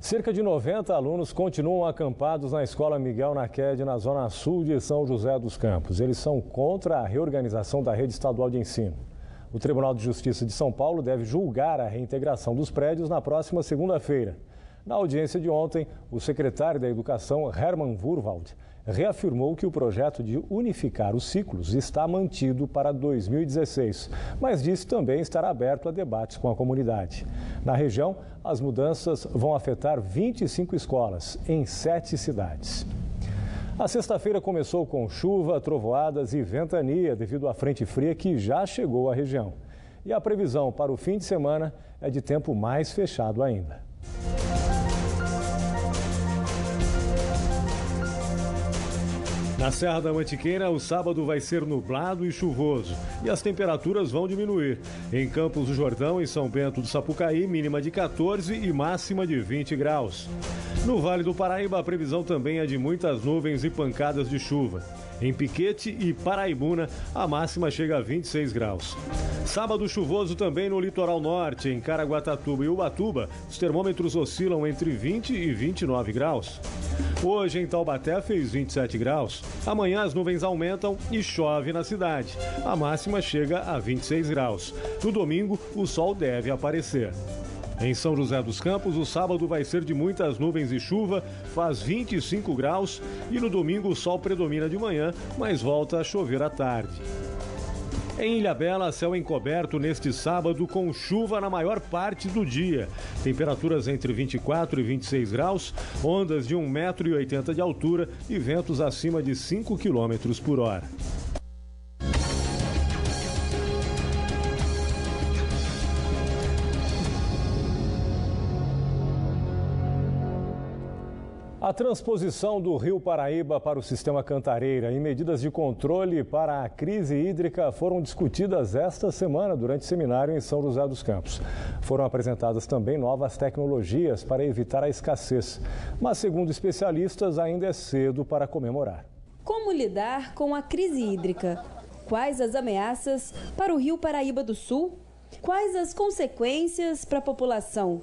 Cerca de 90 alunos continuam acampados na Escola Miguel Naquede, na zona sul de São José dos Campos. Eles são contra a reorganização da rede estadual de ensino. O Tribunal de Justiça de São Paulo deve julgar a reintegração dos prédios na próxima segunda-feira. Na audiência de ontem, o secretário da Educação, Hermann Wurwald, reafirmou que o projeto de unificar os ciclos está mantido para 2016, mas disse também estar aberto a debates com a comunidade. Na região, as mudanças vão afetar 25 escolas em 7 cidades. A sexta-feira começou com chuva, trovoadas e ventania devido à frente fria que já chegou à região. E a previsão para o fim de semana é de tempo mais fechado ainda. Na Serra da Mantiqueira, o sábado vai ser nublado e chuvoso e as temperaturas vão diminuir. Em Campos do Jordão e São Bento do Sapucaí, mínima de 14 e máxima de 20 graus. No Vale do Paraíba, a previsão também é de muitas nuvens e pancadas de chuva. Em Piquete e Paraibuna, a máxima chega a 26 graus. Sábado chuvoso também no litoral norte, em Caraguatatuba e Ubatuba, os termômetros oscilam entre 20 e 29 graus. Hoje em Taubaté fez 27 graus. Amanhã as nuvens aumentam e chove na cidade. A máxima chega a 26 graus. No domingo, o sol deve aparecer. Em São José dos Campos, o sábado vai ser de muitas nuvens e chuva, faz 25 graus e no domingo o sol predomina de manhã, mas volta a chover à tarde. Em Ilhabela, céu encoberto neste sábado com chuva na maior parte do dia. Temperaturas entre 24 e 26 graus, ondas de 1,80 m de altura e ventos acima de 5 km por hora. A transposição do Rio Paraíba para o sistema Cantareira e medidas de controle para a crise hídrica foram discutidas esta semana durante seminário em São José dos Campos. Foram apresentadas também novas tecnologias para evitar a escassez, mas segundo especialistas ainda é cedo para comemorar. Como lidar com a crise hídrica? Quais as ameaças para o Rio Paraíba do Sul? Quais as consequências para a população?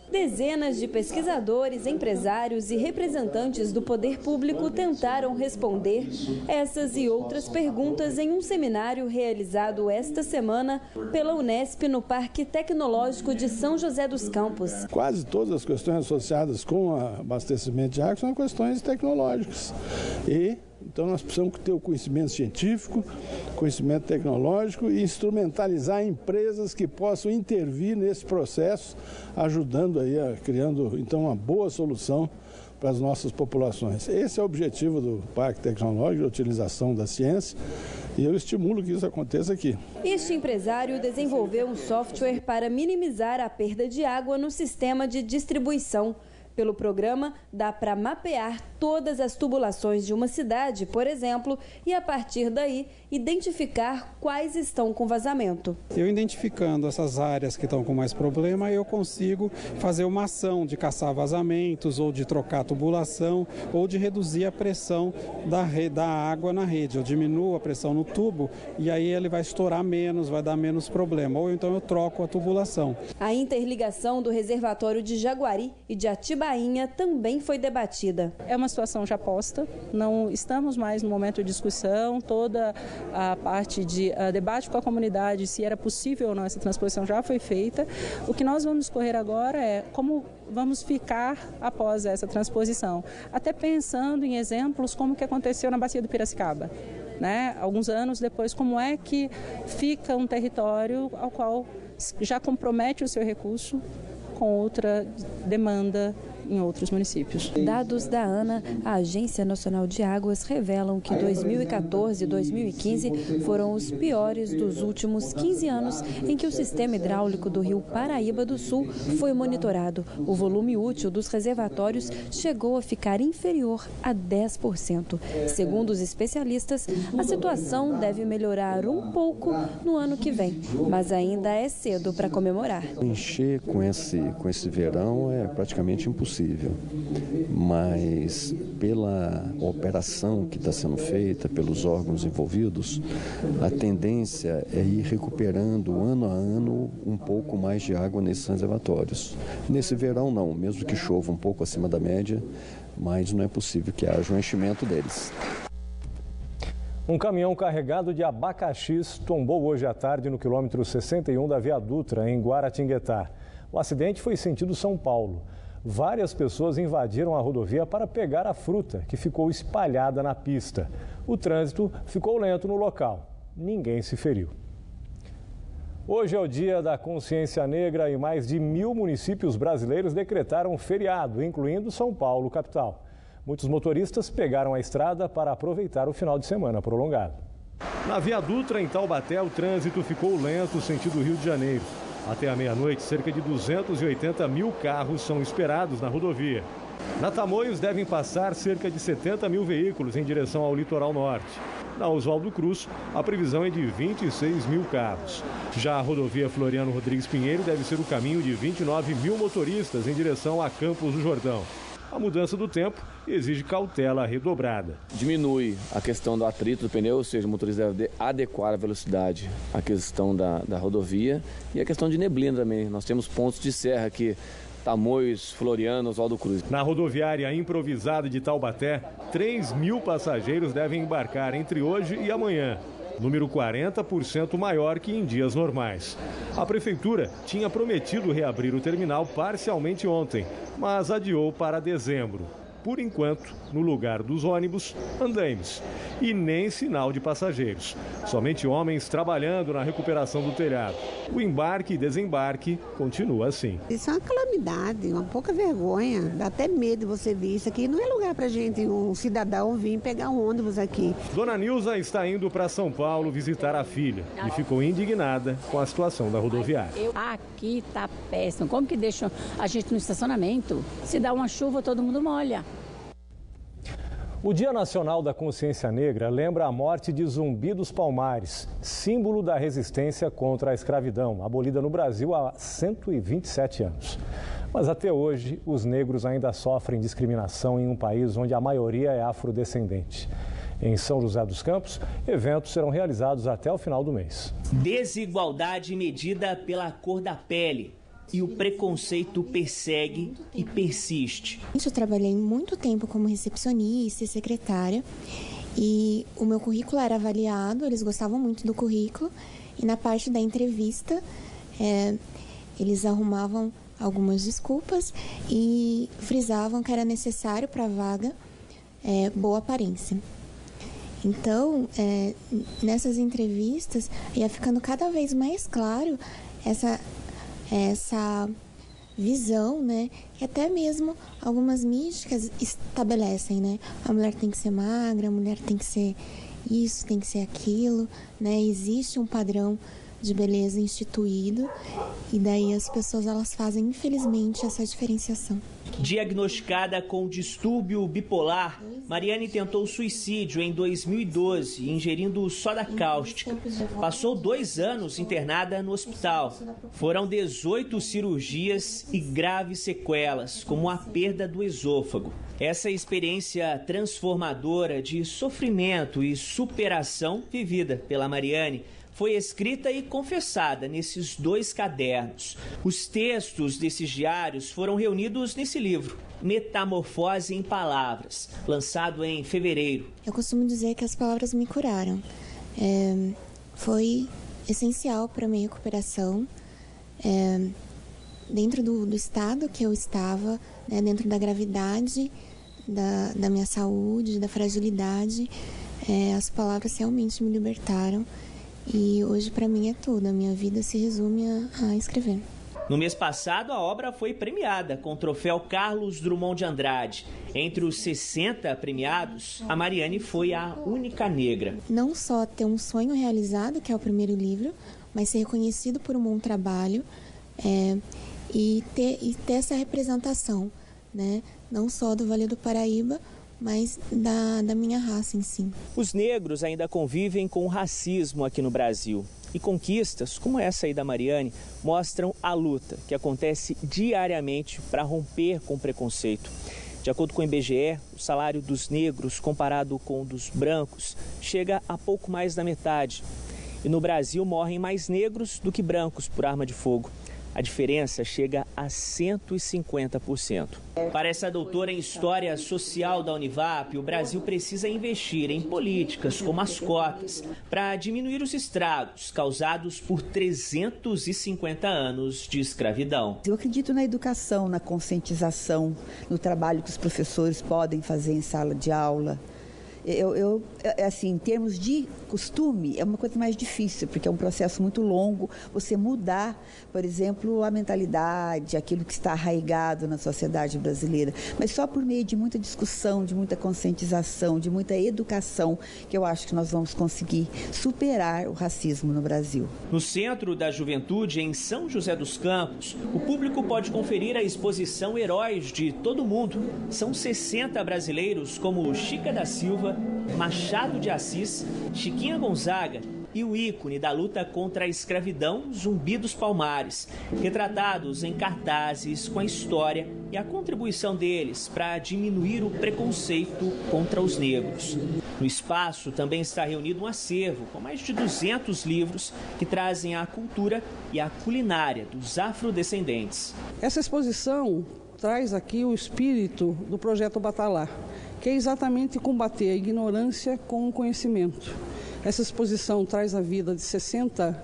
Dezenas de pesquisadores, empresários e representantes do poder público tentaram responder essas e outras perguntas em um seminário realizado esta semana pela Unesp no Parque Tecnológico de São José dos Campos. Quase todas as questões associadas com o abastecimento de água são questões tecnológicas. Então nós precisamos ter o conhecimento científico, conhecimento tecnológico e instrumentalizar empresas que possam intervir nesse processo, ajudando aí criando então uma boa solução para as nossas populações. Esse é o objetivo do Parque Tecnológico, a utilização da ciência, e eu estimulo que isso aconteça aqui. Este empresário desenvolveu um software para minimizar a perda de água no sistema de distribuição. Pelo programa, dá para mapear todas as tubulações de uma cidade, por exemplo, e a partir daí identificar quais estão com vazamento. Eu identificando essas áreas que estão com mais problema, eu consigo fazer uma ação de caçar vazamentos, ou de trocar a tubulação, ou de reduzir a pressão da água na rede. Eu diminuo a pressão no tubo e aí ele vai estourar menos, vai dar menos problema. Ou então eu troco a tubulação. A interligação do reservatório de Jaguari e de Atibainha também foi debatida. É uma situação já posta, não estamos mais no momento de discussão, toda a parte de debate com a comunidade, se era possível ou não essa transposição já foi feita. O que nós vamos discorrer agora é como vamos ficar após essa transposição, até pensando em exemplos como que aconteceu na Bacia do Piracicaba. Alguns anos depois, como é que fica um território ao qual já compromete o seu recurso com outra demanda em outros municípios. Dados da ANA, a Agência Nacional de Águas, revelam que 2014 e 2015 foram os piores dos últimos 15 anos em que o sistema hidráulico do Rio Paraíba do Sul foi monitorado. O volume útil dos reservatórios chegou a ficar inferior a 10%. Segundo os especialistas, a situação deve melhorar um pouco no ano que vem, mas ainda é cedo para comemorar. Encher com esse verão é praticamente impossível. possível, mas pela operação que está sendo feita pelos órgãos envolvidos, a tendência é ir recuperando ano a ano um pouco mais de água nesses reservatórios. Nesse verão não, mesmo que chova um pouco acima da média, mas não é possível que haja um enchimento deles. Um caminhão carregado de abacaxis tombou hoje à tarde no quilômetro 61 da Via Dutra, em Guaratinguetá. O acidente foi sentido São Paulo. Várias pessoas invadiram a rodovia para pegar a fruta, que ficou espalhada na pista. O trânsito ficou lento no local. Ninguém se feriu. Hoje é o Dia da Consciência Negra e mais de 1.000 municípios brasileiros decretaram feriado, incluindo São Paulo, capital. Muitos motoristas pegaram a estrada para aproveitar o final de semana prolongado. Na Via Dutra, em Taubaté, o trânsito ficou lento sentido Rio de Janeiro. Até a meia-noite, cerca de 280 mil carros são esperados na rodovia. Na Tamoios devem passar cerca de 70 mil veículos em direção ao litoral norte. Na Oswaldo Cruz, a previsão é de 26 mil carros. Já a rodovia Floriano Rodrigues Pinheiro deve ser o caminho de 29 mil motoristas em direção a Campos do Jordão. A mudança do tempo exige cautela redobrada. Diminui a questão do atrito do pneu, ou seja, o motorista deve adequar a velocidade à questão da rodovia e a questão de neblina também. Nós temos pontos de serra aqui, Tamoios, Floriano, Oswaldo Cruz. Na rodoviária improvisada de Taubaté, 3.000 passageiros devem embarcar entre hoje e amanhã. Número 40% maior que em dias normais. A prefeitura tinha prometido reabrir o terminal parcialmente ontem, mas adiou para dezembro. Por enquanto, no lugar dos ônibus, andaimes. E nem sinal de passageiros. Somente homens trabalhando na recuperação do telhado. O embarque e desembarque continua assim. Isso é uma calamidade, uma pouca vergonha. Dá até medo você ver isso aqui. Não é lugar pra gente, um cidadão, vir pegar um ônibus aqui. Dona Nilza está indo para São Paulo visitar a filha e ficou indignada com a situação da rodoviária. Aqui tá péssimo. Como que deixam a gente no estacionamento? Se dá uma chuva, todo mundo molha. O Dia Nacional da Consciência Negra lembra a morte de Zumbi dos Palmares, símbolo da resistência contra a escravidão, abolida no Brasil há 127 anos. Mas até hoje, os negros ainda sofrem discriminação em um país onde a maioria é afrodescendente. Em São José dos Campos, eventos serão realizados até o final do mês. Desigualdade medida pela cor da pele. E o preconceito persegue e persiste. Eu trabalhei muito tempo como recepcionista e secretária e o meu currículo era avaliado, eles gostavam muito do currículo e na parte da entrevista eles arrumavam algumas desculpas e frisavam que era necessário para a vaga boa aparência. Então, nessas entrevistas ia ficando cada vez mais claro essa visão, né, que até mesmo algumas místicas estabelecem, né? A mulher tem que ser magra, a mulher tem que ser isso, tem que ser aquilo, né? Existe um padrão de beleza instituído e daí as pessoas elas fazem, infelizmente, essa diferenciação. Diagnosticada com distúrbio bipolar, Mariane tentou suicídio em 2012, ingerindo soda cáustica. Passou 2 anos internada no hospital. Foram 18 cirurgias e graves sequelas, como a perda do esôfago. Essa experiência transformadora de sofrimento e superação vivida pela Mariane foi escrita e confessada nesses 2 cadernos. Os textos desses diários foram reunidos nesse livro, Metamorfose em Palavras, lançado em fevereiro. Eu costumo dizer que as palavras me curaram. Foi essencial para a minha recuperação. Dentro do estado que eu estava, né, dentro da gravidade, da minha saúde, da fragilidade, as palavras realmente me libertaram. E hoje, para mim, é tudo. A minha vida se resume a escrever. No mês passado, a obra foi premiada com o troféu Carlos Drummond de Andrade. Entre os 60 premiados, a Mariane foi a única negra. Não só ter um sonho realizado, que é o primeiro livro, mas ser reconhecido por um bom trabalho e ter essa representação, né? Não só do Vale do Paraíba, mas da minha raça em si. Os negros ainda convivem com o racismo aqui no Brasil. E conquistas, como essa aí da Mariane, mostram a luta que acontece diariamente para romper com o preconceito. De acordo com o IBGE, o salário dos negros comparado com o dos brancos chega a pouco mais da metade. E no Brasil morrem mais negros do que brancos por arma de fogo. A diferença chega a 150%. Para essa doutora em História Social da Univap, o Brasil precisa investir em políticas como as cotas para diminuir os estragos causados por 350 anos de escravidão. Eu acredito na educação, na conscientização, no trabalho que os professores podem fazer em sala de aula. Assim, em termos de costume, é uma coisa mais difícil, porque é um processo muito longo, você mudar, por exemplo, a mentalidade, aquilo que está arraigado na sociedade brasileira. Mas só por meio de muita discussão, de muita conscientização, de muita educação, que eu acho que nós vamos conseguir superar o racismo no Brasil. No Centro da Juventude, em São José dos Campos, o público pode conferir a exposição Heróis de Todo Mundo. São 60 brasileiros como Chica da Silva, Machado de Assis, Chiquinha Gonzaga e o ícone da luta contra a escravidão, Zumbi dos Palmares, retratados em cartazes com a história e a contribuição deles para diminuir o preconceito contra os negros. No espaço também está reunido um acervo com mais de 200 livros que trazem a cultura e a culinária dos afrodescendentes. Essa exposição traz aqui o espírito do Projeto Batalá, que é exatamente combater a ignorância com o conhecimento. Essa exposição traz a vida de 60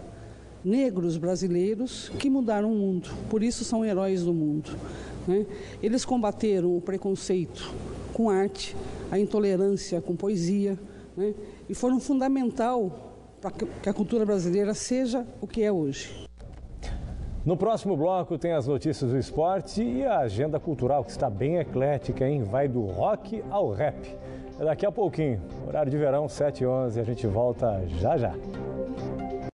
negros brasileiros que mudaram o mundo, por isso são heróis do mundo, né? Eles combateram o preconceito com arte, a intolerância com poesia, né? E foram fundamental para que a cultura brasileira seja o que é hoje. No próximo bloco tem as notícias do esporte e a agenda cultural, que está bem eclética, hein? Vai do rock ao rap. É daqui a pouquinho, horário de verão, 7h11, a gente volta já já.